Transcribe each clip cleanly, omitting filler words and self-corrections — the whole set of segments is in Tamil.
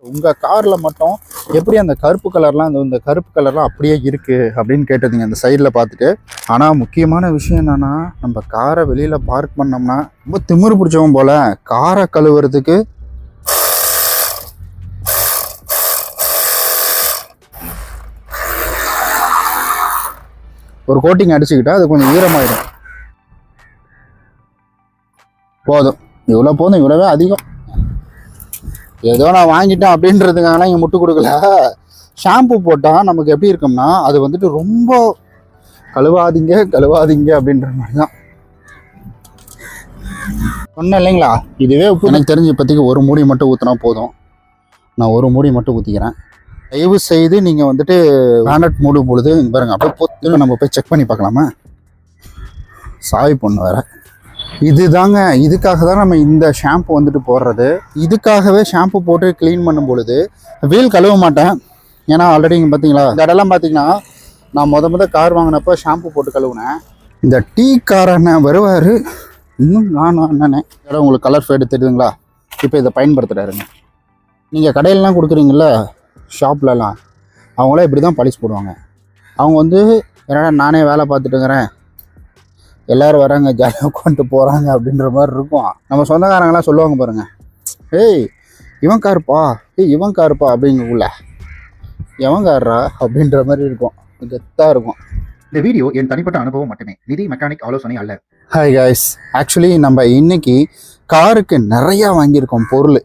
உங்கள் காரில் மட்டும் எப்படி அந்த கருப்பு கலர்லாம் இந்த கருப்பு கலர்லாம் அப்படியே இருக்குது அப்படின்னு கேட்டதுங்க அந்த சைடில் பார்த்துட்டு. ஆனால் முக்கியமான விஷயம் என்னென்னா, நம்ம காரை வெளியில் பார்க் பண்ணோம்னா ரொம்ப திமிரு பிடிச்சவன் போல் காரை கழுவுறதுக்கு ஒரு கோட்டிங் அடிச்சுக்கிட்டா அது கொஞ்சம் ஈரமாயிடும். போதும், இவ்வளோ போதும், இவ்வளோவே அதிகம். ஏதோ நான் வாங்கிட்டேன் அப்படின்றதுக்காகலாம் இங்கே முட்டு கொடுக்கல. ஷாம்பு போட்டால் நமக்கு எப்படி இருக்கும்னா, அது வந்துட்டு ரொம்ப கழுவாதீங்க அப்படின்ற மாதிரி தான் சொன்னேன் இல்லைங்களா. இதுவே உப்பு எனக்கு தெரிஞ்ச இப்போதைக்கு ஒரு மூடி மட்டும் ஊற்றினா போதும். நான் ஒரு மூடி மட்டும் ஊற்றிக்கிறேன். தயவு செய்து நீங்கள் வந்துட்டு பேனட் மூடும் பொழுது இங்கே பாருங்கள், அப்படியே பொத்து நம்ம போய் செக் பண்ணி பார்க்கலாமா. சாவி பொண்ணு வேறு இதுதாங்க. இதுக்காக தான் நம்ம இந்த ஷாம்பு வந்துட்டு போடுறது. இதுக்காகவே ஷாம்பு போட்டு க்ளீன் பண்ணும் பொழுது வீல் கழுவ மாட்டேன். ஏன்னா ஆல்ரெடி இங்கே பார்த்தீங்களா, இந்த இடம்லாம் பார்த்தீங்கன்னா நான் முத கார் வாங்கினப்போ ஷாம்பு போட்டு கழுவுனேன். இந்த டீ காரண்ண வருவார், இன்னும் நானும் அண்ணனே. இடம் உங்களுக்கு கலர் ஃபேடு தெரியுதுங்களா. இப்போ இதை பயன்படுத்துகிறாருங்க. நீங்கள் கடையிலலாம் கொடுக்குறீங்கள, ஷாப்லலாம் அவங்களாம் இப்படி தான் பாலிஷ் போடுவாங்க. அவங்க வந்து என்னடா நானே வேலை பார்த்துட்டுங்கிறேன், எல்லோரும் வராங்க ஜாலியாக உட்காந்துட்டு போகிறாங்க அப்படின்ற மாதிரி இருக்கும். நம்ம சொந்தக்காரங்களாம் சொல்லுவாங்க பாருங்கள், ஏய் இவன் காருப்பா, இவன் காருப்பா அப்படிங்கக்குள்ள எவன் காரா அப்படின்ற மாதிரி இருக்கும். கெத்தாக இருக்கும். இந்த வீடியோ என் தனிப்பட்ட அனுபவம் மட்டுமே, நிதி மெக்கானிக் ஆலோசனை அல்ல. ஹாய் காய்ஸ், ஆக்சுவலி நம்ம இன்னைக்கு காருக்கு நிறையா வாங்கியிருக்கோம் பொருள்.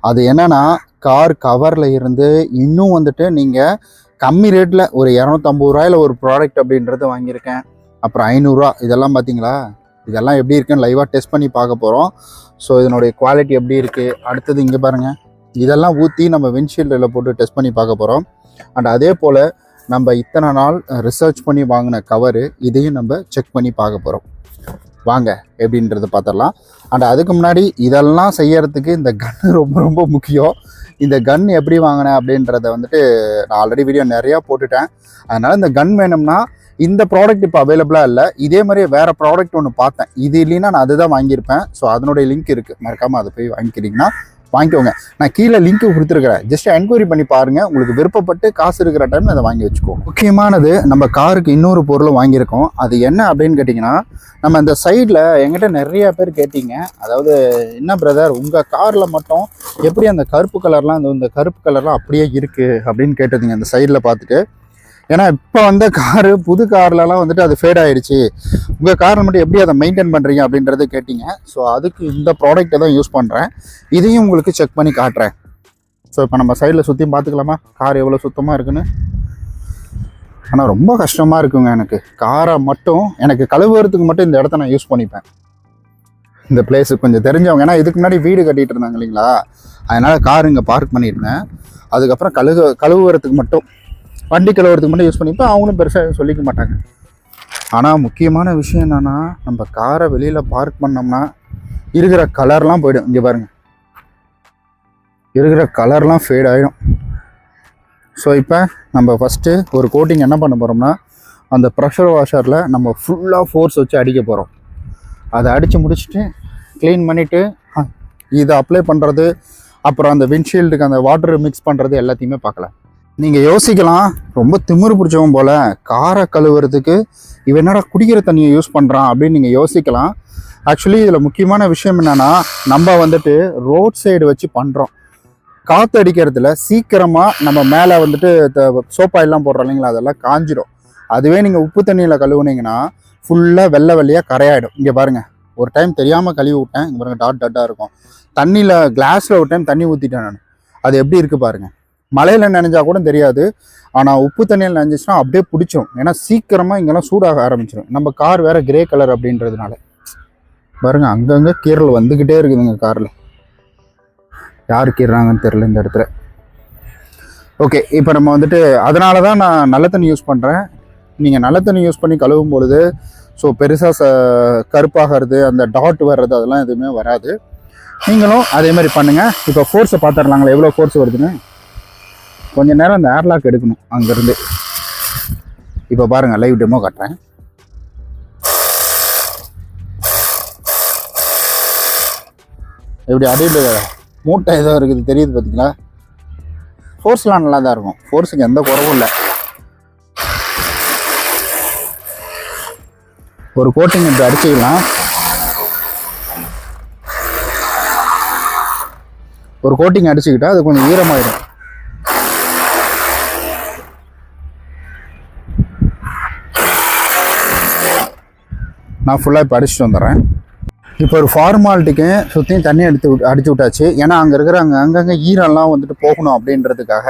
அது என்னென்னா, கார் கவரில் இருந்து இன்னும் வந்துட்டு நீங்கள் கம்மி ரேட்டில் ஒரு 250 ரூபாயில் ஒரு ப்ராடக்ட் அப்படின்றது வாங்கியிருக்கேன். அப்புறம் 500 ரூபா. இதெல்லாம் பார்த்தீங்களா, இதெல்லாம் எப்படி இருக்குன்னு லைவாக டெஸ்ட் பண்ணி பார்க்க போகிறோம். ஸோ இதனுடைய குவாலிட்டி எப்படி இருக்குது, அடுத்தது இங்கே பாருங்கள், இதெல்லாம் ஊற்றி நம்ம விண்ட்ஷீல்டில் போட்டு டெஸ்ட் பண்ணி பார்க்க போகிறோம். அண்ட் அதே போல் நம்ம இத்தனை நாள் ரிசர்ச் பண்ணி வாங்கின கவரு, இதையும் நம்ம செக் பண்ணி பார்க்க போகிறோம். வாங்க எப்படின்றத பார்த்துடலாம். அண்ட் அதுக்கு முன்னாடி இதெல்லாம் செய்யறதுக்கு இந்த கன்று ரொம்ப ரொம்ப முக்கியம். இந்த கன் எப்படி வாங்கினேன் அப்படின்றத வந்துட்டு நான் ஆல்ரெடி வீடியோ நிறையா போட்டுட்டேன். அதனால் இந்த கன் வேணும்னா இந்த ப்ராடக்ட் இப்போ அவைலபிளாக இல்லை. இதே மாதிரியே வேறு ப்ராடக்ட் ஒன்று பார்த்தேன், இது இல்லைன்னா நான் அதுதான் வாங்கியிருப்பேன். ஸோ அதனுடைய லிங்க் இருக்குது, மறக்காமல் அதை போய் வாங்கிக்கிறீங்கன்னா வாங்கிக்கோங்க. நான் கீழே லிங்க்கு கொடுத்துருக்குறேன், ஜஸ்ட் என்கொயரி பண்ணி பாருங்கள். உங்களுக்கு விருப்பப்பட்டு காசு இருக்கிற டைம் அதை வாங்கி வச்சுக்கோங்க. முக்கியமானது, நம்ம காருக்கு இன்னொரு பொருளும் வாங்கியிருக்கோம். அது என்ன அப்படின்னு கேட்டிங்கன்னா, நம்ம இந்த சைடில் எங்கிட்ட நிறைய பேர் கேட்டிங்க, அதாவது என்ன பிரதர் உங்கள் காரில் மட்டும் எப்படி அந்த கருப்பு கலர்லாம் இந்த கருப்பு கலர்லாம் அப்படியே இருக்குது அப்படின்னு கேட்டதுங்க அந்த சைடில் பார்த்துட்டு. ஏன்னா இப்போ வந்த காரு, புது கார்லலாம் வந்துட்டு அது ஃபேட் ஆகிடுச்சு, உங்கள் காரில் மட்டும் எப்படி அதை மெயின்டைன் பண்ணுறீங்க அப்படின்றத கேட்டிங்க. ஸோ அதுக்கு இந்த ப்ராடக்ட்டை தான் யூஸ் பண்ணுறேன். இதையும் உங்களுக்கு செக் பண்ணி காட்டுறேன். ஸோ இப்போ நம்ம சைடில் சுற்றியும் பார்த்துக்கலாமா, கார் எவ்வளோ சுத்தமாக இருக்குன்னு. ஆனால் ரொம்ப கஷ்டமாக இருக்குங்க எனக்கு. காரை மட்டும் எனக்கு கழுவுறதுக்கு மட்டும் இந்த இடத்த நான் யூஸ் பண்ணிப்பேன். இந்த பிளேஸுக்கு கொஞ்சம் தெரிஞ்சவங்க, ஏன்னா இதுக்கு முன்னாடி வீடு கட்டிகிட்டு இருந்தாங்க இல்லைங்களா, அதனால் கார் இங்கே பார்க் பண்ணியிருந்தேன். அதுக்கப்புறம் கழுவுறதுக்கு மட்டும், வண்டி கழுவுறதுக்கு மட்டும் யூஸ் பண்ணிப்பேன். அவங்களும் பெருசாக சொல்லிக்க மாட்டாங்க. ஆனால் முக்கியமான விஷயம் என்னென்னா, நம்ம காரை வெளியில் பார்க் பண்ணோம்னா இருக்கிற கலர்லாம் போயிடும். இங்கே பாருங்கள், இருக்கிற கலர்லாம் ஃபேட் ஆகிடும். ஸோ இப்போ நம்ம ஃபஸ்ட்டு ஒரு கோட்டிங் என்ன பண்ண போகிறோம்னா, அந்த ப்ரெஷர் வாஷரில் நம்ம ஃபுல்லாக ஃபோர்ஸ் வச்சு அடிக்க போகிறோம். அதை அடித்து முடிச்சுட்டு க்ளீன் பண்ணிவிட்டு இதை அப்ளை பண்ணுறது, அப்புறம் அந்த விண்ட்ஷீல்டுக்கு அந்த வாட்டர் மிக்ஸ் பண்ணுறது எல்லாத்தையுமே பார்க்கலாம். நீங்கள் யோசிக்கலாம், ரொம்ப திமிரு பிடிச்சவன் போல் காரை கழுவுறதுக்கு இவன் என்னடா குடிக்கிற தண்ணியை யூஸ் பண்ணுறான் அப்படின்னு நீங்கள் யோசிக்கலாம். ஆக்சுவலி இதில் முக்கியமான விஷயம் என்னென்னா, நம்ம வந்துட்டு ரோட் சைடு வச்சு பண்ணுறோம். காற்று அடிக்கிறதுல சீக்கிரமாக நம்ம மேலே வந்துட்டு சோப்பாயெல்லாம் போடுறோம் இல்லைங்களா, அதெல்லாம் காஞ்சிடும். அதுவே நீங்கள் உப்பு தண்ணியில் கழுவுனீங்கன்னா ஃபுல்லாக வெள்ளை வெள்ளையாக கரையாயிடும். இங்கே பாருங்கள், ஒரு டைம் தெரியாமல் கழுவி விட்டேன். இங்கே பாருங்கள், டாட்டாக இருக்கும். தண்ணியில் கிளாஸில் ஒரு டைம் தண்ணி ஊற்றிட்டேன் நான். அது எப்படி இருக்குது பாருங்கள். மழையில் நனைஞ்சா கூட தெரியாது, ஆனால் உப்பு தண்ணியில் நனைஞ்சிச்சுன்னா அப்படியே பிடிச்சிடும். ஏன்னா சீக்கிரமாக இங்கெல்லாம் சூடாக ஆரம்பிச்சிடும். நம்ம கார் வேறு கிரே கலர் அப்படின்றதுனால பாருங்கள், அங்கங்கே கீரல் வந்துக்கிட்டே இருக்குதுங்க காரில். யார் கீறாங்கன்னு தெரில இந்த இடத்துல. ஓகே, இப்போ நம்ம வந்துட்டு அதனால தான் நான் நல்ல தண்ணி யூஸ் பண்ணுறேன். நீங்கள் நல்ல தண்ணி யூஸ் பண்ணி கழுவும் பொழுது ஸோ பெருசாக கருப்பாகிறது, அந்த டாட் வர்றது, அதெல்லாம் எதுவுமே வராது. நீங்களும் அதே மாதிரி பண்ணுங்கள். இப்போ ஃபோர்ஸை பார்த்துடலாங்களா, எவ்வளோ ஃபோர்ஸ் வருதுன்னு. கொஞ்சம் நேரம் அந்த ஏர்லாக் எடுக்கணும் அங்கேருந்து. இப்போ பாருங்கள், லைவ் டெமோ காட்டுறேன். எப்படி அடியில் மூட்டை ஏதோ இருக்குது தெரியுது பார்த்தீங்களா. ஃபோர்ஸ்லாம் நல்லா தான் இருக்கும், ஃபோர்ஸுக்கு எந்த குறவும் இல்லை. ஒரு கோட்டிங் இப்படி அடிச்சுக்கலாம். ஒரு கோட்டிங் அடிச்சுக்கிட்டா அது கொஞ்சம் ஈரமாயிடும். நான் ஃபுல்லாக இப்போ அடிச்சுட்டு வந்துடுறேன். இப்போ ஒரு ஃபார்மாலிட்டிக்கு சுற்றியும் தண்ணி அடிச்சு விட்டாச்சு. ஏன்னா அங்கே இருக்கிற அங்கங்கே ஈரம்லாம் வந்துட்டு போகணும் அப்படின்றதுக்காக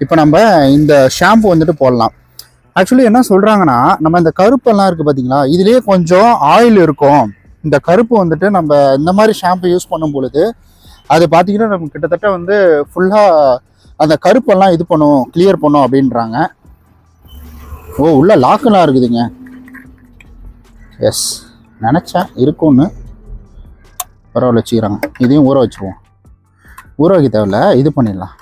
இப்போ நம்ம இந்த ஷாம்பு வந்துட்டு போடலாம். ஆக்சுவலி என்ன சொல்கிறாங்கன்னா, நம்ம இந்த கருப்பெல்லாம் இருக்குது பார்த்தீங்களா, இதுலேயே கொஞ்சம் ஆயில் இருக்கும். இந்த கருப்பு வந்துட்டு நம்ம இந்த மாதிரி ஷாம்பு யூஸ் பண்ணும் பொழுது அது பார்த்தீங்கன்னா நம்ம கிட்டத்தட்ட வந்து ஃபுல்லாக அந்த கருப்பெல்லாம் இது பண்ணும், கிளியர் பண்ணும் அப்படின்றாங்க. ஓ, உள்ள லாக்கெல்லாம் இருக்குதுங்க. எஸ், நினச்சேன் இருக்கும்னு. பரவாயில்ல, வச்சுக்கிறாங்க. இதையும் ஊற வச்சுருவோம். ஊற வைக்க தேவையில்ல, இது பண்ணிடலாம்.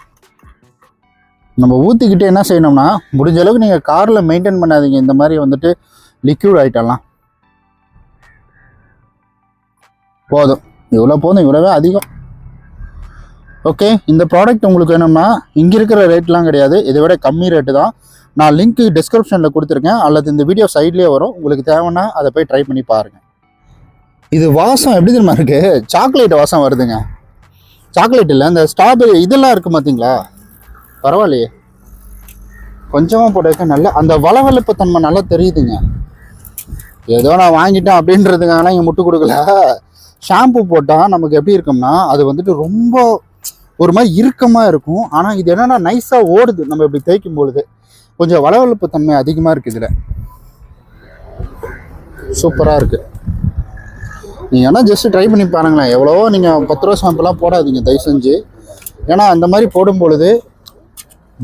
நம்ம ஊற்றிக்கிட்டு என்ன செய்யணும்னா, முடிஞ்ச அளவுக்கு நீங்கள் காரில் மெயின்டைன் பண்ணாதீங்க இந்த மாதிரி வந்துட்டு லிக்யூட் ஐட்டம்லாம். போதும், இவ்வளோ போதும், இவ்வளோவே அதிகம். ஓகே, இந்த ப்ராடக்ட் உங்களுக்கு வேணும்னா இங்கே இருக்கிற ரேட்லாம் கிடையாது, இதை விட கம்மி ரேட்டு தான். நான் லிங்க்கு டிஸ்கிரிப்ஷனில் கொடுத்துருக்கேன், அல்லது இந்த வீடியோ சைட்லேயே வரும். உங்களுக்கு தேவைன்னா அதை போய் ட்ரை பண்ணி பாருங்கள். இது வாசம் எப்படி தெரியுமா இருக்குது? சாக்லேட் வாசம் வருதுங்க. சாக்லேட் இல்லை, இந்த ஸ்ட்ராபெரி இதெல்லாம் இருக்குது பார்த்தீங்களா? பரவாயில்லையே, கொஞ்சமாக போட்டு நல்லா அந்த வளவளப்பு தன்மை நல்லா தெரியுதுங்க. ஏதோ நான் வாங்கிட்டேன் அப்படின்றதுக்காகலாம் இங்கே முட்டு கொடுக்கல. ஷாம்பு போட்டால் நமக்கு எப்படி இருக்கும்னா, அது வந்துட்டு ரொம்ப ஒரு மாதிரி இறுக்கமாக இருக்கும். ஆனால் இது என்னென்னா நைஸாக ஓடுது. நம்ம இப்படி தேய்க்கும் பொழுது கொஞ்சம் வளவளப்பு தன்மை அதிகமாக இருக்குது. இதில் சூப்பராக இருக்குது. நீங்கள் வேணால் ஜஸ்ட்டு ட்ரை பண்ணி பாருங்களேன். எவ்வளவோ நீங்கள் 10 ரூபா ஷாம்புலாம் போடாதீங்க தயவு செஞ்சு. ஏன்னா அந்த மாதிரி போடும் பொழுது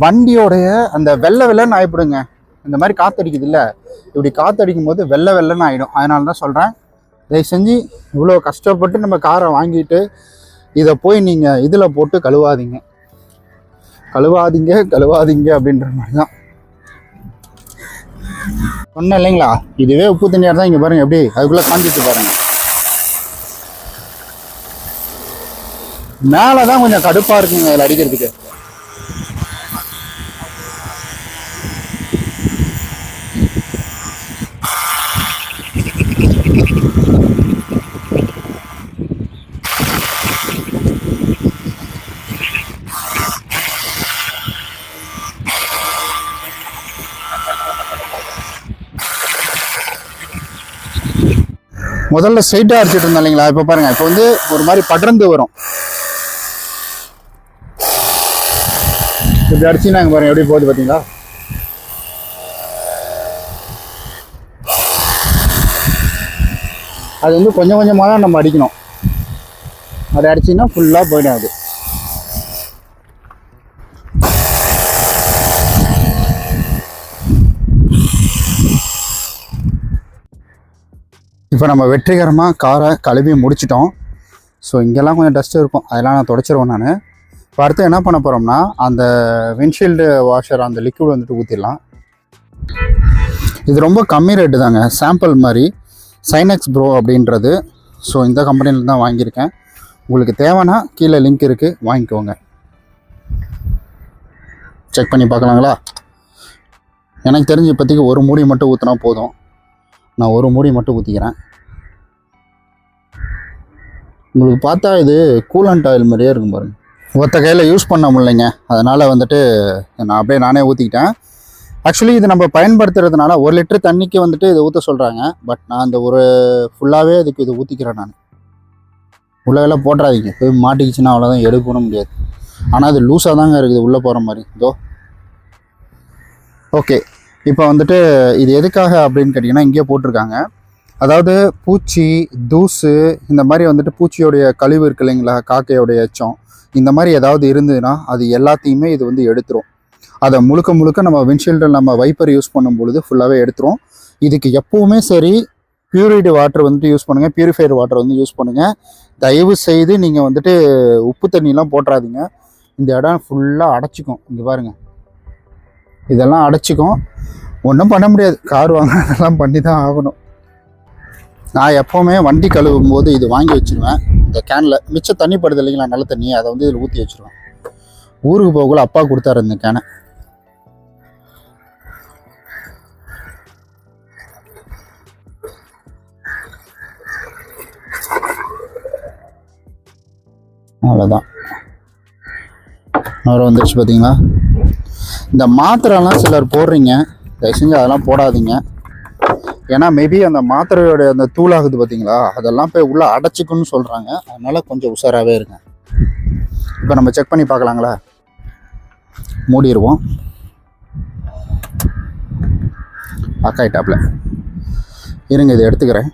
வண்டியோடைய அந்த வெள்ளைன்னு ஆகிடுங்க. இந்த மாதிரி காற்றடிக்குது இல்லை, இப்படி காற்றடிக்கும் போது வெள்ளைன்னு ஆகிடும். அதனால தான் சொல்கிறேன், தயவு செஞ்சு இவ்வளோ கஷ்டப்பட்டு நம்ம காரை வாங்கிட்டு இதை போய் நீங்கள் இதில் போட்டு கழுவாதீங்க அப்படின்ற மாதிரி தான் சொன்னேன் இல்லைங்களா. இதுவே உப்பு தண்ணியாக தான். இங்கே பாருங்கள் எப்படி அதுக்குள்ளே காஞ்சிட்டு பாருங்கள். மேலே தான் கொஞ்சம் கடுப்பாக இருக்குங்க அதில் அடிக்கிறதுக்கு. முதல்ல ஸ்ட்ரைட்டாக அடிச்சுட்டு இருந்தோம் இல்லைங்களா, இப்போ பாருங்கள் இப்போ வந்து ஒரு மாதிரி படர்ந்து வரும். இப்படி அடிச்சுன்னா இங்கே பாருங்கள் எப்படி போகுது பார்த்தீங்களா. அது வந்து கொஞ்சம் கொஞ்சமாக தான் நம்ம அடிக்கணும். அதை அடிச்சிங்கன்னா ஃபுல்லாக போயிடாது. இப்போ நம்ம வெற்றிகரமாக காரை கழுவி முடிச்சிட்டோம். ஸோ இங்கெல்லாம் கொஞ்சம் டஸ்ட் இருக்கும், அதெல்லாம் நான் தொடச்சிருவேன் நான். இப்போ அடுத்து என்ன பண்ண போகிறோம்னா, அந்த விண்ட்ஷீல்டு வாஷர் அந்த லிக்விட் வந்துட்டு ஊற்றிடலாம். இது ரொம்ப கம்மி ரேட்டு தாங்க, சாம்பிள் மாதிரி சைனெக்ஸ் ப்ரோ அப்படின்றது. ஸோ இந்த கம்பெனியில் தான் வாங்கியிருக்கேன். உங்களுக்கு தேவைன்னா கீழே லிங்க் இருக்குது, வாங்கிக்கோங்க. செக் பண்ணி பார்க்கலாங்களா? எனக்கு தெரிஞ்சு இப்போதைக்கு ஒரு மூடி மட்டும் ஊற்றினா போதும். நான் ஒரு மூடி மட்டும் ஊற்றிக்கிறேன். உங்களுக்கு பார்த்தா இது கூலண்ட் ஆயில் மாதிரியே இருக்கும் பாருங்கள். ஒத்த கையில் யூஸ் பண்ண முடியலைங்க, அதனால் வந்துட்டு நான் அப்படியே நானே ஊற்றிக்கிட்டேன். ஆக்சுவலி இது நம்ம பயன்படுத்துறதுனால 1 லிட்டர் தண்ணிக்கு வந்துட்டு இதை ஊற்ற சொல்கிறாங்க. பட் நான் அந்த ஒரு ஃபுல்லாகவே இதுக்கு இதை ஊற்றிக்கிறேன். நான் உள்ளே போட்டுறாதீங்க, போய் மாட்டிக்கிச்சுன்னா அவ்வளோதான், எடுக்கணும் முடியாது. ஆனால் அது லூஸாக தாங்க இருக்குது உள்ளே போகிற மாதிரி. இதோ ஓகே. இப்போ வந்துட்டு இது எதுக்காக அப்படின்னு கேட்டிங்கன்னா, இங்கேயே போட்டிருக்காங்க. அதாவது பூச்சி, தூசு, இந்த மாதிரி வந்துட்டு பூச்சியோடைய கழிவு இருக்கு இல்லைங்களா, காக்கையோடைய எச்சம், இந்த மாதிரி ஏதாவது இருந்ததுன்னா அது எல்லாத்தையுமே இது வந்து எடுத்துரும். அதை முழுக்க நம்ம விண்ட்ஷீல்டில் நம்ம வைப்பர் யூஸ் பண்ணும் பொழுது ஃபுல்லாகவே எடுத்துரும். இதுக்கு எப்போவுமே சரி பியூரிஃபைடு வாட்டர் வந்துட்டு யூஸ் பண்ணுங்கள், பியூரிஃபைடு வாட்டர் வந்து யூஸ் பண்ணுங்கள். தயவு செய்து நீங்கள் வந்துட்டு உப்பு தண்ணிலாம் போட்டுறாதீங்க. இந்த இடம் ஃபுல்லாக அடைச்சிக்கும். இங்கே பாருங்கள், இதெல்லாம் அடைச்சிக்கும். ஒன்றும் பண்ண முடியாது, கார் வாங்க அதெல்லாம் பண்ணி தான் ஆகணும். நான் எப்போவுமே வண்டி கழுவும் போது இது வாங்கி வச்சுருவேன். இந்த கேனில் மிச்சம் தண்ணி படுது இல்லைங்களா, நல்ல தண்ணி, அதை வந்து இதில் ஊற்றி வச்சுருவேன். ஊருக்கு போகக்குள்ள அப்பா கொடுத்தாரு இந்த கேனை. அவ்வளோதான். இன்னொரு வந்துருச்சு பார்த்தீங்களா. இந்த மாத்திரைலாம் சிலர் போடுறீங்க, தயவு செஞ்சு அதெல்லாம் போடாதீங்க. ஏன்னா மேபி அந்த மாத்திரையோட அந்த தூளாகுது பார்த்தீங்களா, அதெல்லாம் போய் உள்ளே அடைச்சிக்குன்னு சொல்கிறாங்க. அதனால் கொஞ்சம் உஷாராகவே இருங்க. இப்போ நம்ம செக் பண்ணி பார்க்கலாங்களா. மூடிடுவோம். அக்காயிட்டாப்ல இருங்க, இதை எடுத்துக்கிறேன்.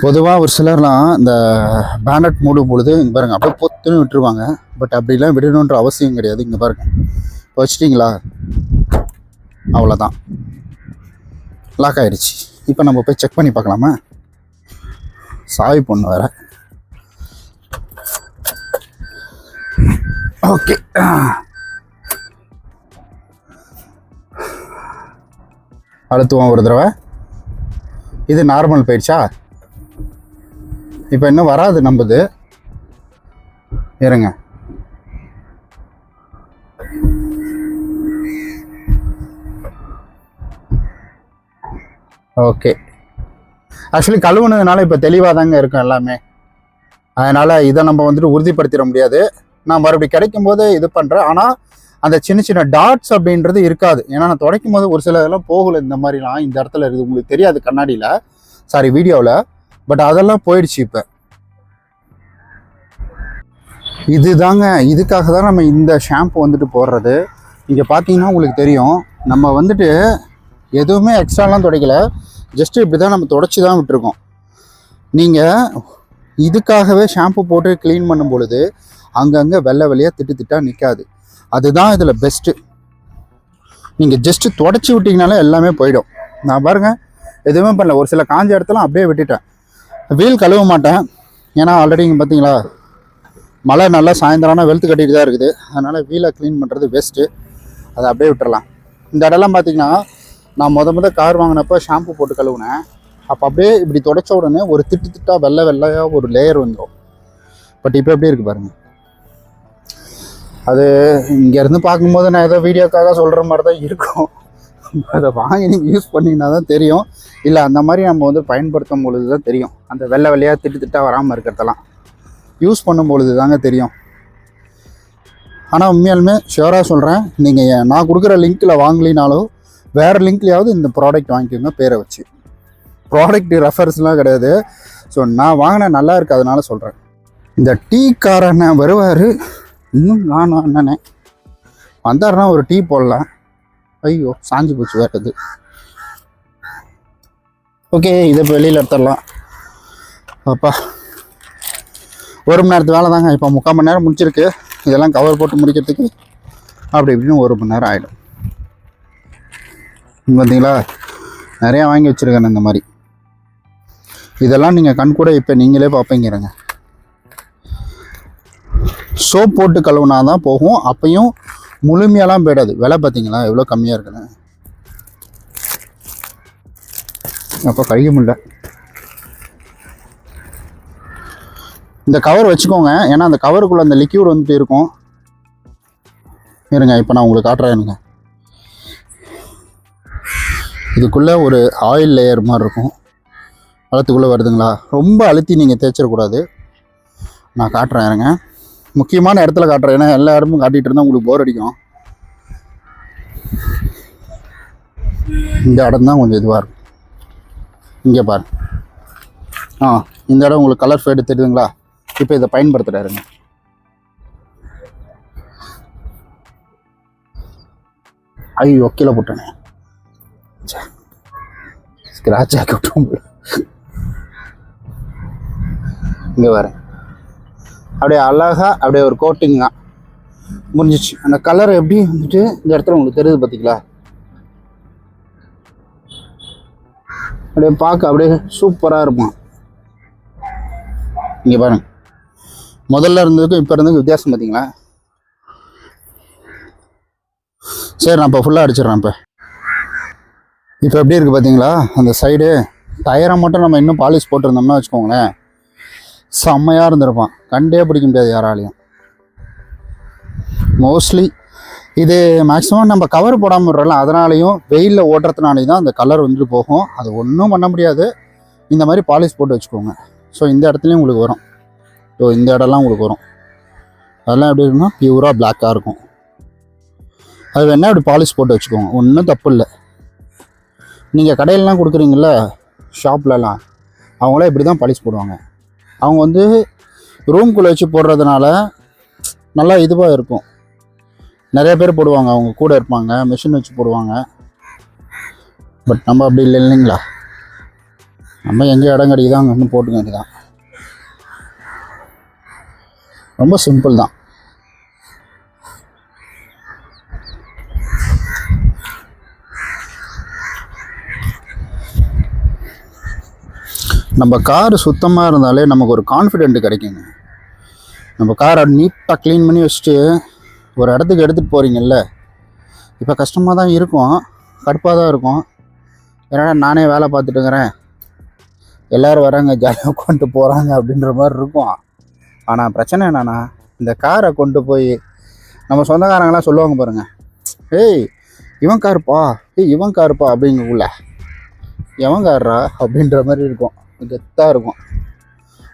பொதுவாக ஒரு சிலர்லாம் இந்த பேனட் மூடும் பொழுது இங்கே பாருங்கள் அப்படியே பொத்துன்னு விட்டுருவாங்க. பட் அப்படிலாம் விடணுன்ற அவசியம் கிடையாது. இங்கே பாருங்கள், இப்போ வச்சிட்டிங்களா, அவ்வளோதான், லாக் ஆகிடுச்சு. இப்போ நம்ம போய் செக் பண்ணி பார்க்கலாமா. சாவி பொண்ணு வேறு. ஓகே, அழுத்துவோம் ஒரு தடவை. இது நார்மல் போயிடுச்சா. இப்போ இன்னும் வராது நம்புது. இருங்க, ஓகே. ஆக்சுவலி கழுவுனதுனால இப்போ தெளிவாக தாங்க இருக்கும் எல்லாமே. அதனால் இதை நம்ம வந்துட்டு உறுதிப்படுத்திட முடியாது. நான் மறுபடியும் கிடைக்கும் போது இது பண்ணுறேன். ஆனால் அந்த சின்ன சின்ன டாட்ஸ் அப்படின்றது இருக்காது. ஏன்னா நான் துடைக்கும் போது ஒரு சில இதெல்லாம் போகலை. இந்த மாதிரிலாம் இந்த இடத்துல இருக்குது, உங்களுக்கு தெரியாது கண்ணாடியில், சாரி வீடியோவில். பட் அதெல்லாம் போயிடுச்சு. இப்போ இதுதாங்க, இதுக்காக தான் நம்ம இந்த ஷாம்பு வந்துட்டு போடுறது. இங்கே பார்த்தீங்கன்னா உங்களுக்கு தெரியும், நம்ம வந்துட்டு எதுவுமே எக்ஸ்ட்ராலாம் துடைக்கலை, ஜஸ்ட்டு இப்படி தான் நம்ம துடைச்சி தான் விட்டுருக்கோம். நீங்கள் இதுக்காகவே ஷாம்பு போட்டு க்ளீன் பண்ணும் பொழுது அங்கங்கே வெள்ளை வெள்ளையாக திட்டு திட்டாக நிற்காது. அதுதான் இதில் பெஸ்ட்டு. நீங்கள் ஜஸ்ட்டு துடைச்சி விட்டிங்கனாலே எல்லாமே போயிடும். நான் பாருங்கள் எதுவுமே பண்ணல, ஒரு சில காஞ்ச இடத்துல அப்படியே விட்டுட்டேன். வீல் கழுவ மாட்டேன், ஏன்னா ஆல்ரெடி இங்கே பார்த்தீங்களா மழை நல்லா சாயந்தரம்னா வெளுத்து கட்டிட்டு தான் இருக்குது. அதனால் வீலை க்ளீன் பண்ணுறது பெஸ்ட்டு. அதை அப்படியே விட்டுறலாம். இந்த இடம்லாம் பார்த்தீங்கன்னா நான் முத கார் வாங்கினப்போ ஷாம்பு போட்டு கழுவுனேன். அப்போ அப்படியே இப்படி துடைச்ச உடனே ஒரு திட்டு திட்டாக வெள்ளை வெள்ளையாக ஒரு லேயர் வந்துடும். பட் இப்போ எப்படி இருக்குது பாருங்கள். அது இங்கேருந்து பார்க்கும்போது நான் ஏதோ வீடியோக்காக சொல்கிற மாதிரி தான் இருக்கும். அதை வாங்கி நீங்கள் யூஸ் பண்ணிங்கன்னா தான் தெரியும். இல்லை அந்த மாதிரி நம்ம வந்து பயன்படுத்தும் பொழுது தான் தெரியும். அந்த வெள்ளை வெள்ளையாக திட்டு திட்டாக வராமல் இருக்கிறதெல்லாம் யூஸ் பண்ணும் பொழுது தாங்க தெரியும். ஆனால் உண்மையாலுமே ஷியோராக சொல்கிறேன், நீங்கள் நான் கொடுக்குற லிங்க்கில் வாங்கலினாலும் வேறு லிங்க்லையாவது இந்த ப்ராடக்ட் வாங்கிக்கோங்க பேரை வச்சு. ப்ராடக்ட் ரெஃபரன்ஸ்லாம் கிடையாது. ஸோ நான் வாங்கின நல்லா இருக்குது, அதனால சொல்கிறேன். இந்த டீக்காரண்ணே வருவார், இன்னும் நானும் அண்ணனே வந்தாருன்னா ஒரு டீ போடலாம். ஐயோ சாஞ்சு போச்சு வேறது. ஓகே, இதை இப்போ வெளியில் எடுத்துடலாம். அப்பா ஒரு மணி நேரத்து வேலை தாங்க. இப்போ 3/4 மணி நேரம் முடிச்சிருக்கு. இதெல்லாம் கவர் போட்டு முடிக்கிறதுக்கு அப்படி இப்படின்னு 1 மணி நேரம் ஆகிடும். பார்த்தீங்களா, நிறையா வாங்கி வச்சுருக்கேன் இந்த மாதிரி. இதெல்லாம் நீங்கள் கண் கூட இப்போ நீங்களே பார்ப்பீங்கிறங்க. சோப் போட்டு கழுவுனா தான் போகும். அப்பையும் முழுமையெல்லாம் போயிடாது. விலை பார்த்தீங்களா எவ்வளோ கம்மியாக இருக்குன்னு. அப்போ கழிக்க முடியல. இந்த கவர் வச்சுக்கோங்க, ஏன்னா அந்த கவருக்குள்ளே அந்த லிக்யூட் வந்துட்டு இருக்கும். இருங்க இப்போ நான் உங்களுக்கு காட்டுறேனுங்க. இதுக்குள்ளே ஒரு ஆயில் லேயர் மாதிரி இருக்கும். அழுத்துக்குள்ளே வருதுங்களா. ரொம்ப அழுத்தி நீங்கள் தேய்ச்சிடக்கூடாது. நான் காட்டுறேன் இருங்க. முக்கியமான இடத்துல காட்டுறேன், ஏன்னா எல்லா இடமும் காட்டிகிட்டு இருந்தால் உங்களுக்கு போர் அடிக்கும். இந்த இடம் தான் கொஞ்சம் இதுவாக இருக்கும். இங்கே பாரு. இந்த இடம் உங்களுக்கு கலர் ஃபேடு தெரியுதுங்களா. இப்போ இதை பயன்படுத்துகிறாருங்க. ஐயோ கீழே போட்டேனே, ஸ்க்ராட்ச் ஆக்கி விட்டோம். இங்கே வரேன், அப்படியே அழகாக அப்படியே ஒரு கோட்டிங் தான் முடிஞ்சிச்சு. அந்த கலர் எப்படி வந்துட்டு இந்த இடத்துல உங்களுக்கு தெரியுது பார்த்தீங்களா. அப்படியே பார்க்க அப்படியே சூப்பராக இருக்கும். இங்கே பாருங்க, முதல்ல இருந்ததுக்கும் இப்போ இருந்ததுக்கும் வித்தியாசம் பார்த்தீங்களா. சரி நான் இப்போ ஃபுல்லாக அடிச்சிடுறேன். இப்போ எப்படி இருக்குது பார்த்தீங்களா அந்த சைடு டயரை மட்டும் நம்ம இன்னும் பாலிஷ் போட்டிருந்தோம்னா வச்சுக்கோங்களேன், செம்மையாக இருந்திருப்பான். கண்டே பிடிக்க முடியாது யாராலையும். மோஸ்ட்லி இது மேக்ஸிமம் நம்ம கவர் போடாமல் விடுறோம்ல, அதனாலையும் வெயிலில் ஓட்டுறதுனாலையும் தான் அந்த கலர் வந்துட்டு போகும். அது ஒன்றும் பண்ண முடியாது. இந்த மாதிரி பாலிஷ் போட்டு வச்சுக்கோங்க. ஸோ இந்த இடத்துலையும் உங்களுக்கு வரும். ஸோ இந்த இடம்லாம் உங்களுக்கு வரும். அதெல்லாம் எப்படி இருக்குன்னா பியூராக பிளாக்காக இருக்கும். அது வேணால் அப்படி பாலிஷ் போட்டு வச்சுக்கோங்க, ஒன்றும் தப்பு இல்லை. நீங்கள் கடையிலலாம் கொடுக்குறீங்கள ஷாப்லலாம், அவங்களாம் இப்படி தான் பாலிஷ் போடுவாங்க. அவங்க வந்து ரூம்குள்ளே வச்சு போடுறதுனால நல்லா இதுவாக இருக்கும். நிறைய பேர் போடுவாங்க, அவங்க கூட இருப்பாங்க, மிஷின் வச்சு போடுவாங்க. பட் நம்ம அப்படி இல்லை இல்லைங்களா, நம்ம எங்கே இடம் கிடைக்குதோ அங்கே இன்னும் போட்டுக்க வேண்டியதான். ரொம்ப சிம்பிள் தான். நம்ம கார் சுத்தமாக இருந்தாலே நமக்கு ஒரு கான்ஃபிடென்ட் கிடைக்குங்க. நம்ம காரை நீட்டாக க்ளீன் பண்ணி வச்சுட்டு ஒரு இடத்துக்கு எடுத்துகிட்டு போகிறீங்கல்ல, இப்போ கஷ்டமாக தான் இருக்கும், கடுப்பாக தான் இருக்கும். ஏன்னா நானே வேலை பார்த்துட்டுங்கிறேன், எல்லோரும் வராங்க ஜாலியாக கொண்டு போகிறாங்க அப்படின்ற மாதிரி இருக்கும். ஆனால் பிரச்சனை என்னென்னா, இந்த காரை கொண்டு போய் நம்ம சொந்தக்காரங்களாம் சொல்லுவாங்க பாருங்கள், ஏய் இவன் காருப்பா, இவன் காருப்பா அப்படிங்கக்குள்ள எவன் காரா அப்படின்ற மாதிரி இருக்கும், கெத்தாக இருக்கும்.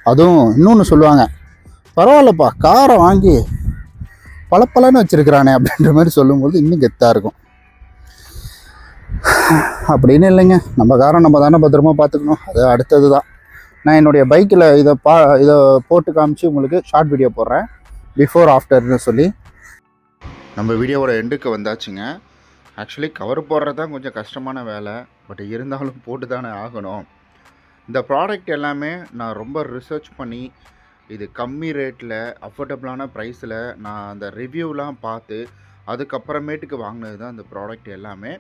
அதுவும் இன்னொன்று சொல்லுவாங்க, பரவாயில்லப்பா காரை வாங்கி பளபளன்னு வச்சுருக்கிறானே அப்படின்ற மாதிரி சொல்லும்போது இன்னும் கெத்தாக இருக்கும். அப்படின்னு இல்லைங்க, நம்ம காரை நம்ம தானே பத்திரமா பார்த்துக்கணும், அது அடுத்தது தான். நான் என்னுடைய பைக்கில் இதை போட்டு காமிச்சு உங்களுக்கு ஷார்ட் வீடியோ போடுறேன், பிஃபோர் ஆஃப்டர்னு சொல்லி. நம்ம வீடியோவோட எண்டுக்கு வந்தாச்சுங்க. ஆக்சுவலி கவர் போடுறது தான் கொஞ்சம் கஷ்டமான வேலை, பட் இருந்தாலும் போட்டு தானே ஆகணும். இந்த ப்ராடக்ட் எல்லாமே நான் ரொம்ப ரிசர்ச் பண்ணி, இது கம்மி ரேட்டில் அஃபோர்டபுளான ப்ரைஸில் நான் அந்த ரிவ்யூலாம் பார்த்து அதுக்கப்புறமேட்டுக்கு வாங்கினது தான் இந்த ப்ராடக்ட் எல்லாமே.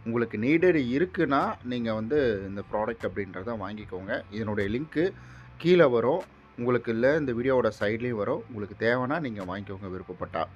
உங்களுக்கு நீடட் இருக்குன்னா நீங்கள் வந்து இந்த ப்ராடக்ட் அப்படின்றத வாங்கிக்கோங்க. இதனுடைய லிங்க்கு கீழே வரும் உங்களுக்கு, இல்லை இந்த வீடியோவோட சைட்லேயும் வரும். உங்களுக்கு தேவைன்னா நீங்கள் வாங்கிக்கோங்க விருப்பப்பட்டால்.